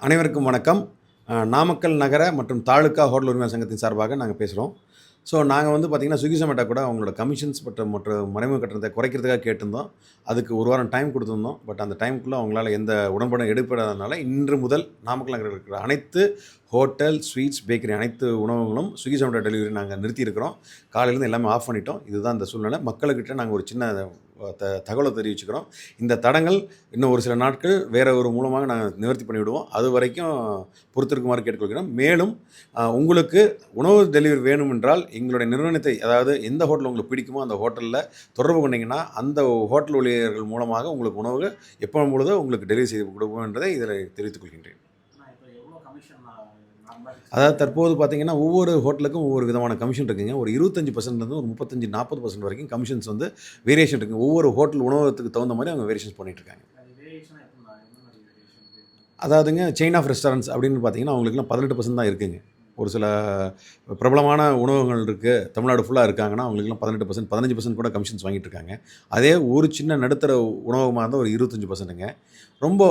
அனைவருக்கும் வணக்கம். நாமக்கல் நகர மற்றும் தாலுகா ஹோட்டல் உரிமையாளர் சங்கத்தின் சார்பாக நாங்கள் பேசுகிறோம். ஸோ நாங்கள் வந்து பார்த்திங்கன்னா, ஸ்விக்கி ஜொமேட்டோ கூட அவங்களோட கமிஷன்ஸ் மற்ற மறைமுக கட்டணத்தை குறைக்கிறதுக்காக கேட்டிருந்தோம். அதுக்கு ஒரு வாரம் டைம் கொடுத்துருந்தோம். பட் அந்த டைமுக்குள்ளே அவங்களால எந்த உடன்பாடும் எடுப்படாதனால இன்று முதல் நாமக்கல் நகரில் இருக்கிற அனைத்து ஹோட்டல், ஸ்வீட்ஸ், பேக்கரி அனைத்து உணவகங்களும் ஸ்விக்கி ஜொமேட்டோ டெலிவரி நாங்கள் நிறுத்தியிருக்கிறோம். காலையிலேருந்து எல்லாமே ஆஃப் பண்ணிட்டோம். இதுதான் இந்த சூழ்நிலை. மக்களுக்கிட்ட நாங்கள் ஒரு சின்ன தகவலை தெரிவிச்சுக்கிறோம். இந்த தடங்கள் இன்னும் ஒரு சில நாட்கள் வேறு ஒரு மூலமாக நாங்கள் நிவர்த்தி பண்ணிவிடுவோம். அது வரைக்கும் பொறுத்திருக்குமாறு கேட்டுக்கொள்கிறோம். மேலும் உங்களுக்கு உணவு டெலிவரி வேணும் என்றால் எங்களுடைய நிறுவனத்தை, அதாவது எந்த ஹோட்டல் உங்களுக்கு பிடிக்குமோ அந்த ஹோட்டலில் தொடர்பு கொண்டீங்கன்னா அந்த ஹோட்டல் ஊழியர்கள் மூலமாக உங்களுக்கு உணவு எப்போ பொழுதோ உங்களுக்கு டெலிவரி செய்து கொடுப்போம் என்பதை இதில் தெரிவித்துக் கொள்கின்றேன். அதாவது தற்போது பார்த்தீங்கன்னா, ஒவ்வொரு ஹோட்டலுக்கும் ஒவ்வொரு விதமான கமிஷன் இருக்குங்க. ஒரு 25% ஒரு 35-40% வரைக்கும் கமிஷன்ஸ் வந்து வேரியேஷன் இருக்குங்க. ஒவ்வொரு ஹோட்டல் உணவகத்துக்கு தகுந்த மாதிரி அவங்க வேரியேஷன்ஸ் பண்ணிகிட்ருக்காங்க. அதாவதுங்க, செயின் ஆஃப் ரெஸ்டாரண்ட்ஸ் அப்படின்னு பார்த்தீங்கன்னா அவங்களுக்குலாம் 18% தான் இருக்குங்க. ஒரு சில பிரபலமான உணவகங்கள் இருக்குது, தமிழ்நாடு ஃபுல்லாக இருக்காங்கன்னா அவங்களுக்குலாம் 18%, 15% கூட கமிஷன்ஸ் வாங்கிட்டு இருக்காங்க. அதே ஒரு சின்ன நடுத்தர உணவகமாக இருந்தால் ஒரு 25%ங்க. ரொம்ப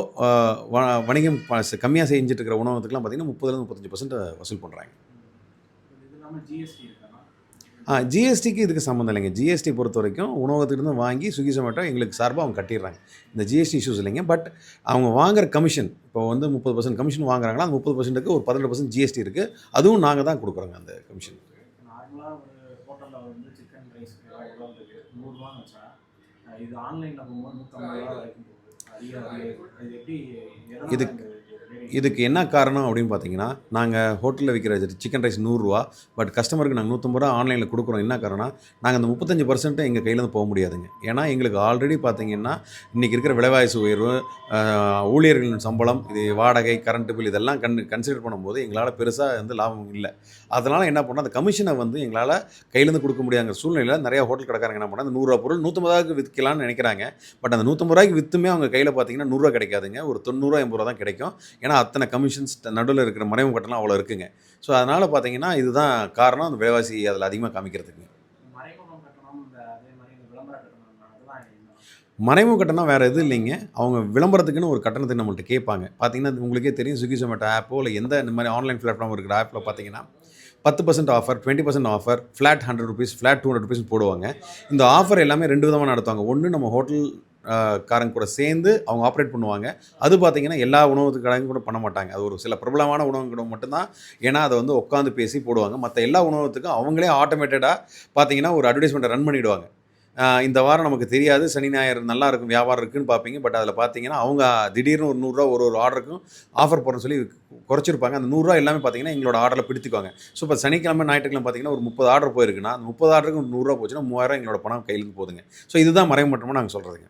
வணிகம் கம்மியாக செஞ்சுட்டு இருக்கிற உணவகத்துக்குலாம் பார்த்தீங்கன்னா 30-35% வசூல் பண்ணுறாங்க. ஜிஎஸ்டிக்கு இதுக்கு சம்மந்தம் இல்லைங்க. ஜிஎஸ்டி பொறுத்த வரைக்கும் உணவகத்துலேருந்து வாங்கி ஸ்விக்கி ஜொமேட்டோ எங்களுக்கு சார்பாக அவங்க கட்டிடுறாங்க. இந்த ஜிஎஸ்டி இஷ்யூஸ் இல்லைங்க. பட் அவங்க வாங்குகிற கமிஷன் இப்போ வந்து 30% கமிஷன் வாங்குறாங்கன்னா அந்த 30%க்கு ஒரு 18% ஜிஎஸ்டி இருக்குது. அதுவும் நாங்கள் தான் கொடுக்குறோங்க அந்த கமிஷன். இதுக்கு என்ன காரணம் அப்படின்னு பார்த்தீங்கன்னா, நாங்கள் ஹோட்டலில் விற்கிற சிக்கன் ரைஸ் ரூ. 100. பட் கஸ்டமருக்கு நாங்கள் ரூ. 150 ஆன்லைனில் கொடுக்குறோம். என்ன காரணம், நாங்கள் அந்த 35% எங்கள் கையிலேருந்து போக முடியாதுங்க. ஏன்னா எங்களுக்கு ஆல்ரெடி பார்த்தீங்கன்னா இன்றைக்கி இருக்கிற விலைவாசி உயர்வு, ஊழியர்களின் சம்பளம், இது வாடகை, கரண்ட் பில் இதெல்லாம் கன்சிடர் பண்ணும்போது எங்களால் பெருசாக வந்து லாபம் இல்லை. அதனால் என்ன பண்ணோம், அந்த கமிஷனை வந்து எங்களால் கையிலேருந்து கொடுக்க முடியாத சூழ்நிலையில் நிறையா ஹோட்டல் கடைக்காரங்க என்ன பண்ணால் அந்த ரூ. 100 பொருள் ரூ. 150 விற்கலான்னு நினைக்கிறாங்க. பட் அந்த ரூ. 150 விற்றுமே அவங்க கையில் பார்த்தீங்கன்னா ரூ. 100 கிடைக்காதுங்க. ஒரு ரூ. 90-80 தான் கிடைக்கும். ஏன்னா அத்தனை கமிஷன்ஸ் நடுவில் இருக்கிற மறைமுக கட்டணம் அவ்வளோ இருக்குங்க. ஸோ அதனால் பார்த்தீங்கன்னா இதுதான் காரணம், அந்த விலைவாசி அதில் அதிகமாக காமிக்கிறதுக்கு. மறைமுக கட்டணம் வேறு எதுவும் இல்லைங்க. அவங்க விளம்பரத்துக்குன்னு ஒரு கட்டணத்தை நம்மள்ட்ட கேட்பாங்க. பார்த்தீங்கன்னா உங்களுக்கே தெரியும், ஸ்விக்கி ஜொமேட்டோ ஆப்போ இல்லை எந்த இந்த மாதிரி ஆன்லைன் பிளாட்ஃபார்ம் இருக்கிற ஆப்பில் பார்த்தீங்கன்னா 10% ஆஃபர், 20% ஆஃபர், ஃப்ளாட் ₹100, ஃப்ளாட் ₹200 போடுவாங்க. இந்த ஆஃபர் எல்லாமே 2 விதமாக நடத்துவாங்க. ஒன்று, நம்ம ஹோட்டல் காரங்க கூட சேர்ந்து அவங்க ஆப்ரேட் பண்ணுவாங்க. அது பார்த்திங்கன்னா எல்லா உணவகத்து கடையும் கூட பண்ண மாட்டாங்க. அது ஒரு சில பிரபலமான உணவகங்கள் மட்டும்தான். ஏன்னா அதை வந்து உட்காந்து பேசி போடுவாங்க. மற்ற எல்லா உணவகத்துக்கும் அவங்களே ஆட்டோமேட்டடாக பார்த்திங்கன்னா ஒரு அட்வர்டைஸ்மெண்ட்டை ரன் பண்ணிவிடுவாங்க. இந்த வாரம் நமக்கு தெரியாது, சனி ஞாயிறு நல்லா இருக்கும், வியாபாரம் இருக்குதுன்னு பார்ப்பீங்க. பட் அதில் பார்த்தீங்கன்னா அவங்க திடீர்னு ஒரு ₹100 ஒரு ஆர்டருக்கும் ஆஃபர் போடுறேன்னு சொல்லி குறைச்சிருப்பாங்க. அந்த ₹100 எல்லாமே பார்த்தீங்கன்னா எங்களோட ஆர்டரில் பிடித்துக்குவாங்க. ஸோ இப்போ சனிக்கிழமை, ஞாயிற்றுக்கிழமை பார்த்தீங்கன்னா ஒரு 30 ஆர்டர் போயிருக்குன்னா அந்த 30 ஆர்டருக்கு ₹100 போச்சுன்னா 3000 எங்களோட பணம் கையிலேருந்து போகுதுங்க. ஸோ இதுதான் மறைமுகமாக நாங்கள் சொல்கிறதுங்க.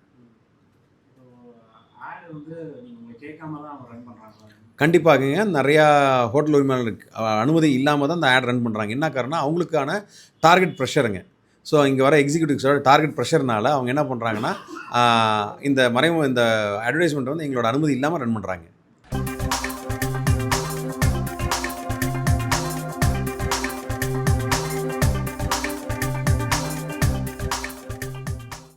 கண்டிப்பாகங்க. நிறையா ஹோட்டல் உரிமையாளருக்கு அனுமதி இல்லாமல் தான் இந்த ஆட் ரன் பண்ணுறாங்க. என்ன காரணம், அவங்களுக்கான டார்கெட் ப்ரெஷருங்க. ஸோ இங்கே வர எக்ஸிக்யூட்டிவ்ஸோட டார்கெட் ப்ரெஷர்னால அவங்க என்ன பண்ணுறாங்கன்னா இந்த அட்வர்டைஸ்மெண்ட் வந்து எங்களோட அனுமதி இல்லாமல் ரன் பண்ணுறாங்க.